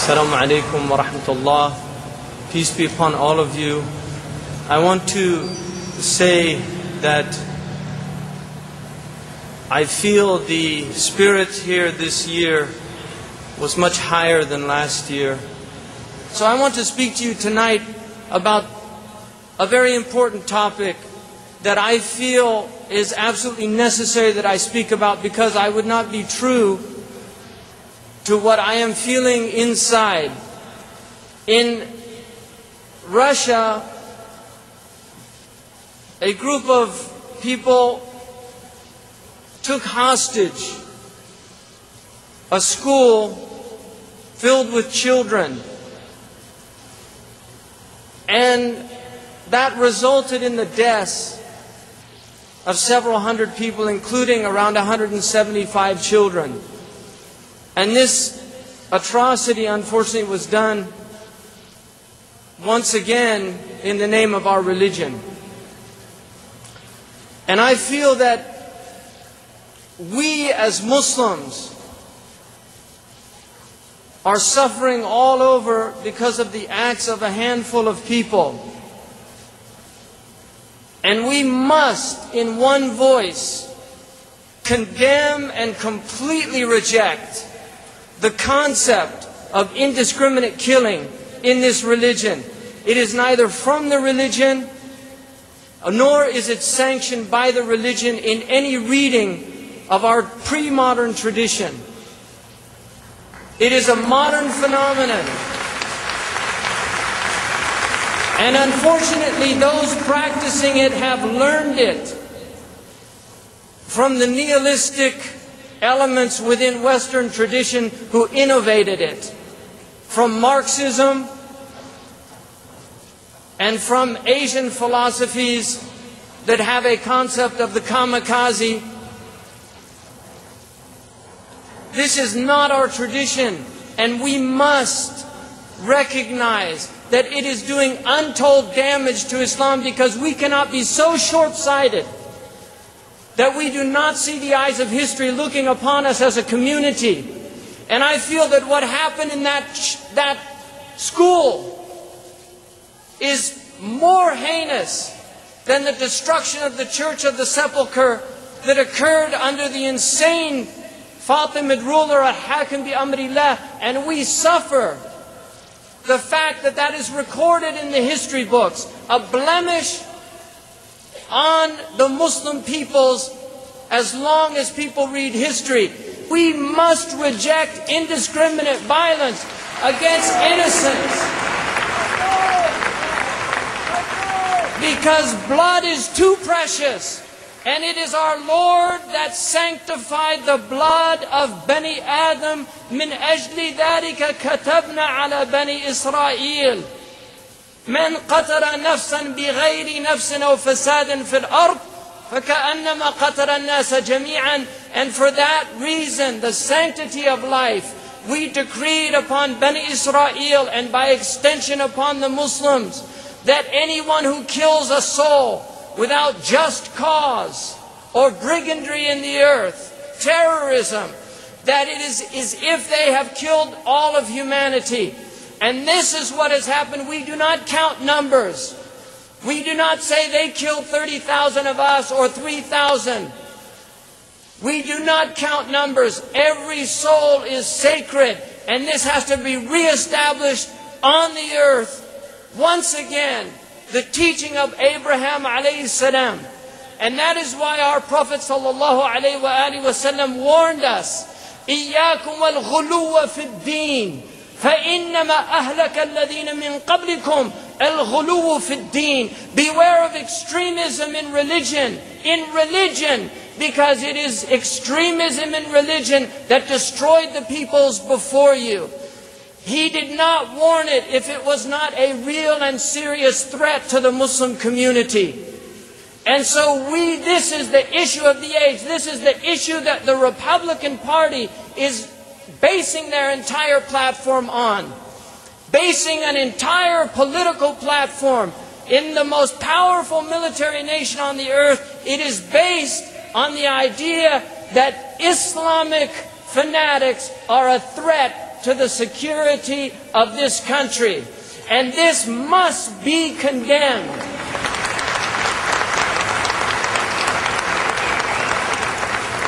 Assalamu alaikum wa rahmatullah. Peace be upon all of you. I want to say that I feel the spirit here this year was much higher than last year. So I want to speak to you tonight about a very important topic that I feel is absolutely necessary that I speak about, because I would not be true to what I am feeling inside. In Russia, a group of people took hostage a school filled with children, and that resulted in the deaths of several hundred people, including around 175 children. And this atrocity, unfortunately, was done once again in the name of our religion. And I feel that we as Muslims are suffering all over because of the acts of a handful of people. And we must, in one voice, condemn and completely reject the concept of indiscriminate killing in this religion. It is neither from the religion, nor is it sanctioned by the religion in any reading of our pre-modern tradition. It is a modern phenomenon. And unfortunately, those practicing it have learned it from the nihilistic elements within Western tradition who innovated it, from Marxism and from Asian philosophies that have a concept of the kamikaze. This is not our tradition, and we must recognize that it is doing untold damage to Islam, because we cannot be so short-sighted that we do not see the eyes of history looking upon us as a community. And I feel that what happened in that school is more heinous than the destruction of the Church of the Sepulchre that occurred under the insane Fatimid ruler Al-Hakim bi-Amrillah. And we suffer the fact that that is recorded in the history books, a blemish on the Muslim peoples as long as people read history. We must reject indiscriminate violence against innocents, because blood is too precious, and it is our Lord that sanctified the blood of Bani Adam. من أجل ذلك كتبنا على بني إسرائيل من قتل نفسا بغير نفس أو فساد في الأرض فكأنما قتل الناس جميعا. And for that reason, the sanctity of life, we decreed upon Bani Israel, and by extension upon the Muslims, that anyone who kills a soul without just cause, or brigandry in the earth, terrorism, that it is as if they have killed all of humanity. And this is what has happened. We do not count numbers. We do not say they killed 30,000 of us or 3,000. We do not count numbers. Every soul is sacred, and this has to be reestablished on the earth. Once again, the teaching of Abraham alayhi salam. And that is why our Prophet sallallahu alayhi wa sallam warned us, إِيَّاكُمْ وَالْغُلُوَّ فِي الدِّينِ فَإِنَّمَا أَهْلَكَ الَّذِينَ مِنْ قَبْلِكُمْ الْغُلُوُّ فِي الدِّينِ. Beware of extremism in religion. Because it is extremism in religion that destroyed the peoples before you. He did not warn it if it was not a real and serious threat to the Muslim community. And so this is the issue of the age. This is the issue that the Republican Party is basing their entire platform on. Basing an entire political platform in the most powerful military nation on the earth. It is based on the idea that Islamic fanatics are a threat to the security of this country. And this must be condemned.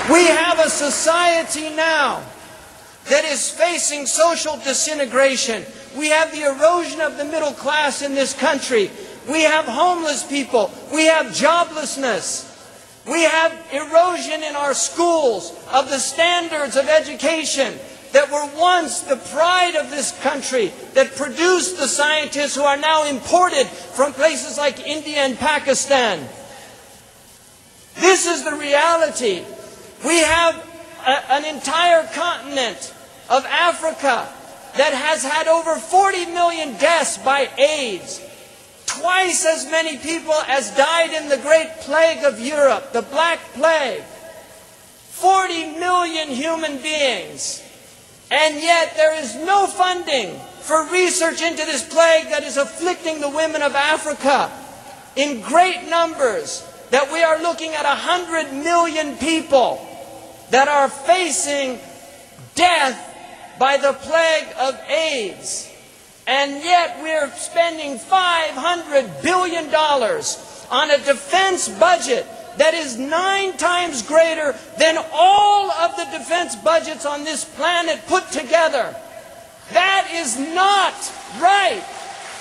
We have a society now that is facing social disintegration. We have the erosion of the middle class in this country. We have homeless people. We have joblessness. We have erosion in our schools of the standards of education that were once the pride of this country, that produced the scientists who are now imported from places like India and Pakistan. This is the reality. We have an entire continent of Africa that has had over 40 million deaths by AIDS. Twice as many people as died in the Great Plague of Europe, the Black Plague. 40 million human beings. And yet there is no funding for research into this plague that is afflicting the women of Africa in great numbers, that we are looking at 100 million people that are facing death by the plague of AIDS. And yet we're spending $500 billion on a defense budget that is 9 times greater than all of the defense budgets on this planet put together. That is not right.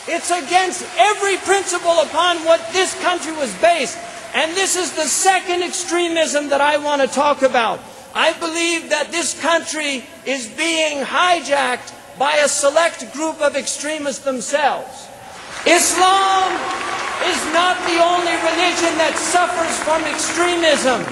It's against every principle upon what this country was based. And this is the second extremism that I want to talk about. I believe that this country is being hijacked by a select group of extremists themselves. Islam is not the only religion that suffers from extremism.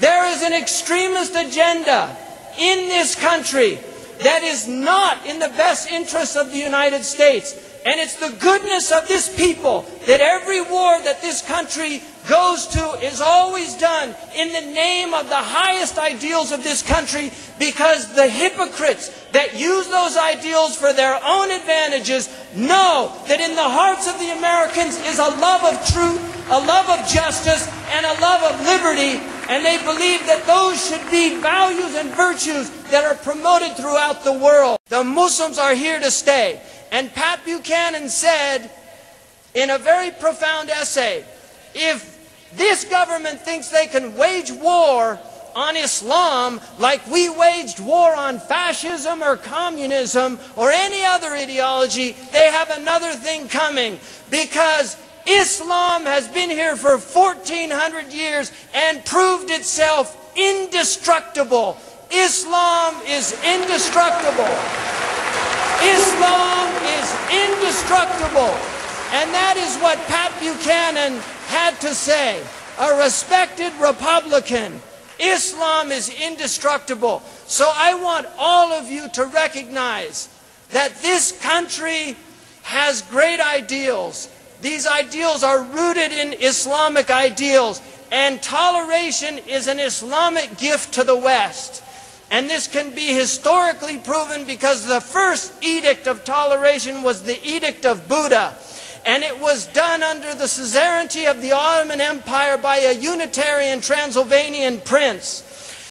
There is an extremist agenda in this country that is not in the best interests of the United States. And it's the goodness of this people that every war that this country goes to is always done in the name of the highest ideals of this country, because the hypocrites that use those ideals for their own advantages know that in the hearts of the Americans is a love of truth, a love of justice, and a love of liberty, and they believe that those should be values and virtues that are promoted throughout the world. The Muslims are here to stay. And Pat Buchanan said in a very profound essay, if this government thinks they can wage war on Islam like we waged war on fascism or communism or any other ideology, they have another thing coming, because Islam has been here for 1400 years and proved itself indestructible. Islam is indestructible. Islam is indestructible. And that is what Pat Buchanan had to say. A respected Republican. Islam is indestructible. So I want all of you to recognize that this country has great ideals. These ideals are rooted in Islamic ideals, and toleration is an Islamic gift to the West. And this can be historically proven because the first edict of toleration was the Edict of Buddha. And it was done under the suzerainty of the Ottoman Empire by a Unitarian Transylvanian prince.